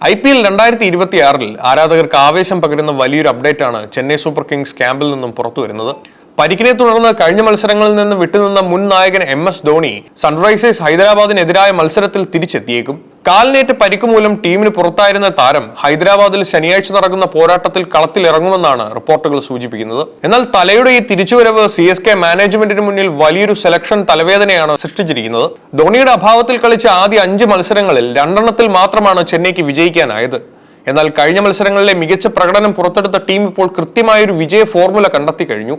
IPL 2026 ആരാധകർക്ക് ആവേശം പകരുന്ന വലിയൊരു അപ്ഡേറ്റ് ആണ് ചെന്നൈ സൂപ്പർ കിങ്സ് ക്യാമ്പിൽ നിന്നും പുറത്തു വരുന്നത്. പരിക്കിനെ തുടർന്ന് കഴിഞ്ഞ മത്സരങ്ങളിൽ നിന്ന് വിട്ടുനിന്ന മുൻ നായകൻ MS ധോണി സൺറൈസേഴ്സ് ഹൈദരാബാദിനെതിരായ മത്സരത്തിൽ തിരിച്ചെത്തിയേക്കും. കാലിനേറ്റ പരിക്ക് മൂലം ടീമിന് പുറത്തായിരുന്ന താരം ഹൈദരാബാദിൽ ശനിയാഴ്ച നടക്കുന്ന പോരാട്ടത്തിൽ കളത്തിലിറങ്ങുമെന്നാണ് റിപ്പോർട്ടുകൾ സൂചിപ്പിക്കുന്നത്. എന്നാൽ തലയുടെ ഈ തിരിച്ചുവരവ് CSK മാനേജ്മെന്റിന് മുന്നിൽ വലിയൊരു സെലക്ഷൻ തലവേദനയാണ് സൃഷ്ടിച്ചിരിക്കുന്നത്. ധോണിയുടെ അഭാവത്തിൽ കളിച്ച ആദ്യ 5 മത്സരങ്ങളിൽ 2 മാത്രമാണ് ചെന്നൈക്ക് വിജയിക്കാനായത്. എന്നാൽ കഴിഞ്ഞ മത്സരങ്ങളിലെ മികച്ച പ്രകടനം പുറത്തെടുത്ത ടീം ഇപ്പോൾ കൃത്യമായൊരു വിജയ ഫോർമുല കണ്ടെത്തി കഴിഞ്ഞു.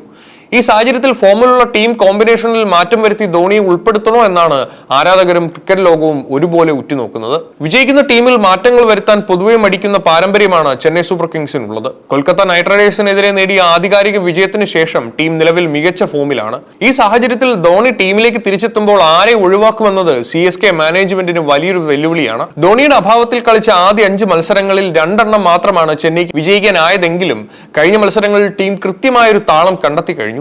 ഈ സാഹചര്യത്തിൽ ഫോമിലുള്ള ടീം കോമ്പിനേഷനിൽ മാറ്റം വരുത്തി ധോണിയെ ഉൾപ്പെടുത്തണോ എന്നാണ് ആരാധകരും ക്രിക്കറ്റ് ലോകവും ഒരുപോലെ ഉറ്റുനോക്കുന്നത്. വിജയിക്കുന്ന ടീമിൽ മാറ്റങ്ങൾ വരുത്താൻ പൊതുവെ മടിക്കുന്ന പാരമ്പര്യമാണ് ചെന്നൈ സൂപ്പർ കിങ്സിനുള്ളത്. കൊൽക്കത്ത നൈറ്റ് റൈഡേഴ്സിനെതിരെ നേടിയ ആധികാരിക വിജയത്തിന് ശേഷം ടീം നിലവിൽ മികച്ച ഫോമിലാണ്. ഈ സാഹചര്യത്തിൽ ധോണി ടീമിലേക്ക് തിരിച്ചെത്തുമ്പോൾ ആരെ ഒഴിവാക്കുമെന്നത് CSK മാനേജ്മെന്റിന് വലിയൊരു വെല്ലുവിളിയാണ്. ധോണിയുടെ അഭാവത്തിൽ കളിച്ച ആദ്യ 5 മത്സരങ്ങളിൽ 2 മാത്രമാണ് ചെന്നൈക്ക് വിജയിക്കാനായതെങ്കിലും കഴിഞ്ഞ മത്സരങ്ങളിൽ ടീം കൃത്യമായൊരു താളം കണ്ടെത്തി കഴിഞ്ഞു.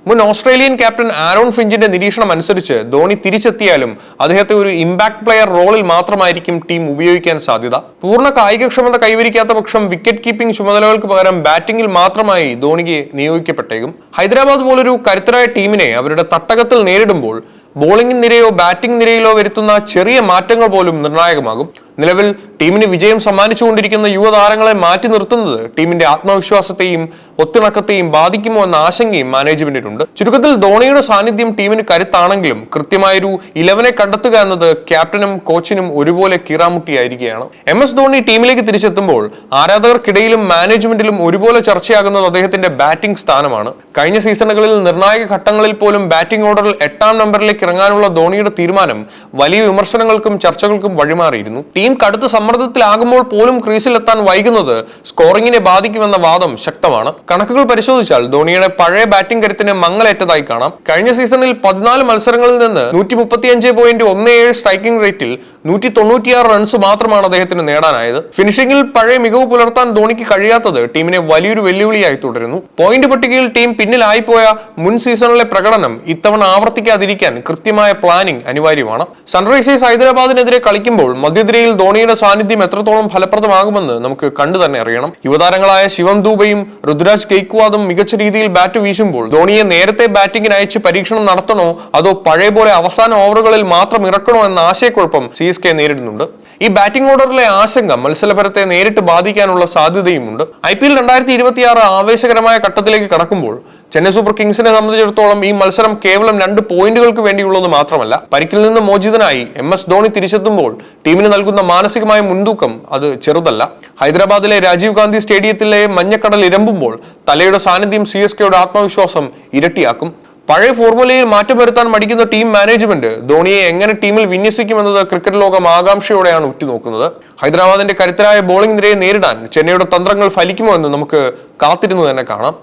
മുൻ ഓസ്ട്രേലിയൻ ക്യാപ്റ്റൻ ആരോൺ ഫിഞ്ചിന്റെ നിരീക്ഷണം അനുസരിച്ച് ധോണി തിരിച്ചെത്തിയാലും അദ്ദേഹത്തെ ഒരു ഇമ്പാക്ട് പ്ലെയർ റോളിൽ മാത്രമായിരിക്കും ടീം ഉപയോഗിക്കാൻ സാധ്യത. പൂർണ്ണ കായികക്ഷമത കൈവരിക്കാത്ത പക്ഷം വിക്കറ്റ് കീപ്പിംഗ് ചുമതലകൾക്ക് പകരം ബാറ്റിംഗിൽ മാത്രമായി ധോണിക്ക് നിയോഗിക്കപ്പെട്ടേക്കും. ഹൈദരാബാദ് പോലൊരു കരുത്തരായ ടീമിനെ അവരുടെ തട്ടകത്തിൽ നേരിടുമ്പോൾ ബോളിംഗ് നിരയോ ബാറ്റിംഗ് നിരയിലോ വരുത്തുന്ന ചെറിയ മാറ്റങ്ങൾ പോലും നിർണായകമാകും. നിലവിൽ ടീമിന് വിജയം സമ്മാനിച്ചുകൊണ്ടിരിക്കുന്ന യുവതാരങ്ങളെ മാറ്റി നിർത്തുന്നത് ടീമിന്റെ ആത്മവിശ്വാസത്തെയും ഒത്തിണക്കത്തെയും ബാധിക്കുമോ എന്ന ആശങ്കയും മാനേജ്മെന്റിനുണ്ട്. ചുരുക്കത്തിൽ ധോണിയുടെ സാന്നിധ്യം ടീമിന് കരുത്താണെങ്കിലും കൃത്യമായൊരു 11 കണ്ടെത്തുക എന്നത് ക്യാപ്റ്റനും കോച്ചിനും ഒരുപോലെ കീറാമുട്ടിയായിരിക്കുകയാണ്. MS ധോണി ടീമിലേക്ക് തിരിച്ചെത്തുമ്പോൾ ആരാധകർക്കിടയിലും മാനേജ്മെന്റിലും ഒരുപോലെ ചർച്ചയാകുന്നത് അദ്ദേഹത്തിന്റെ ബാറ്റിംഗ് സ്ഥാനമാണ്. കഴിഞ്ഞ സീസണുകളിൽ നിർണായക ഘട്ടങ്ങളിൽ പോലും ബാറ്റിംഗ് ഓർഡറിൽ 8ാം നമ്പറിലേക്ക് ഇറങ്ങാനുള്ള ധോണിയുടെ തീരുമാനം വലിയ വിമർശനങ്ങൾക്കും ചർച്ചകൾക്കും വഴിമാറിയിരുന്നു. ടീം കടുത്ത സമ്മർദ്ദത്തിലാകുമ്പോൾ പോലും ക്രീസിലെത്താൻ വൈകുന്നത് സ്കോറിംഗിനെ ബാധിക്കുമെന്ന വാദം ശക്തമാണ്. കണക്കുകൾ പരിശോധിച്ചാൽ ധോണിയുടെ പഴയ ബാറ്റിംഗ് കരുത്തിന് മങ്ങലേറ്റതായി കാണാം. കഴിഞ്ഞ സീസണിൽ 14 മത്സരങ്ങളിൽ നിന്ന് 135.17 സ്ട്രൈക്കിംഗ് റേറ്റിൽ 196 റൺസ് മാത്രമാണ് അദ്ദേഹത്തിന് നേടാനായത്. ഫിനിഷിംഗിൽ പഴയ മികവ് പുലർത്താൻ ധോണിക്ക് കഴിയാത്തത് ടീമിനെ വലിയൊരു വെല്ലുവിളിയായി തുടരുന്നു. പോയിന്റ് പട്ടികയിൽ ടീം പിന്നിലായിപ്പോയ മുൻ സീസണിലെ പ്രകടനം ഇത്തവണ ആവർത്തിക്കാതിരിക്കാൻ കൃത്യമായ പ്ലാനിംഗ് അനിവാര്യമാണ്. സൺറൈസേഴ്സ് ഹൈദരാബാദിനെതിരെ കളിക്കുമ്പോൾ മധ്യനിരയിൽ ധോണിയുടെ സാന്നിധ്യം എത്രത്തോളം ഫലപ്രദമാകുമെന്ന് നമുക്ക് കണ്ടു തന്നെ അറിയണം. യുവതാരങ്ങളായ ശിവം ദൂബയും ഋതുരാജ് ഗെയ്ക്വാദും മികച്ച രീതിയിൽ ബാറ്റ് വീശുമ്പോൾ ധോണിയെ നേരത്തെ ബാറ്റിംഗിന് അയച്ച് പരീക്ഷണം നടത്തണോ അതോ പഴയ പോലെ അവസാന ഓവറുകളിൽ മാത്രം ഇറക്കണോ എന്ന ആശയക്കുഴപ്പം CSK നേരിടുന്നുണ്ട്. ഈ ബാറ്റിംഗ് ഓർഡറിലെ ആശങ്ക മത്സരഫലത്തെ നേരിട്ട് ബാധിക്കാനുള്ള സാധ്യതയുമുണ്ട്. IPL 2026 ആവേശകരമായ ഘട്ടത്തിലേക്ക് കടക്കുമ്പോൾ ചെന്നൈ സൂപ്പർ കിങ്സിനെ സംബന്ധിച്ചിടത്തോളം ഈ മത്സരം കേവലം 2 പോയിന്റുകൾക്ക് വേണ്ടിയുള്ളത് മാത്രമല്ല. പരിക്കിൽ നിന്ന് മോചിതനായി MS ധോണി തിരിച്ചെത്തുമ്പോൾ ടീമിന് നൽകുന്ന മാനസികമായ മുൻതൂക്കം അത് ചെറുതല്ല. ഹൈദരാബാദിലെ രാജീവ് ഗാന്ധി സ്റ്റേഡിയത്തിലെ മഞ്ഞക്കടൽ ഇരമ്പുമ്പോൾ തലയുടെ സാന്നിധ്യം CSKയുടെ ആത്മവിശ്വാസം ഇരട്ടിയാക്കും. പഴയ ഫോർമുലയിൽ മാറ്റം വരുത്താൻ മടിക്കുന്ന ടീം മാനേജ്മെന്റ് ധോണിയെ എങ്ങനെ ടീമിൽ വിന്യസിക്കുമെന്നത് ക്രിക്കറ്റ് ലോകം ആകാംക്ഷയോടെയാണ് ഉറ്റുനോക്കുന്നത്. ഹൈദരാബാദിന്റെ കരുത്തരായ ബോളിംഗ് നിരയെ നേരിടാൻ ചെന്നൈയുടെ തന്ത്രങ്ങൾ ഫലിക്കുമോ എന്ന് നമുക്ക് കാത്തിരുന്നു തന്നെ കാണാം.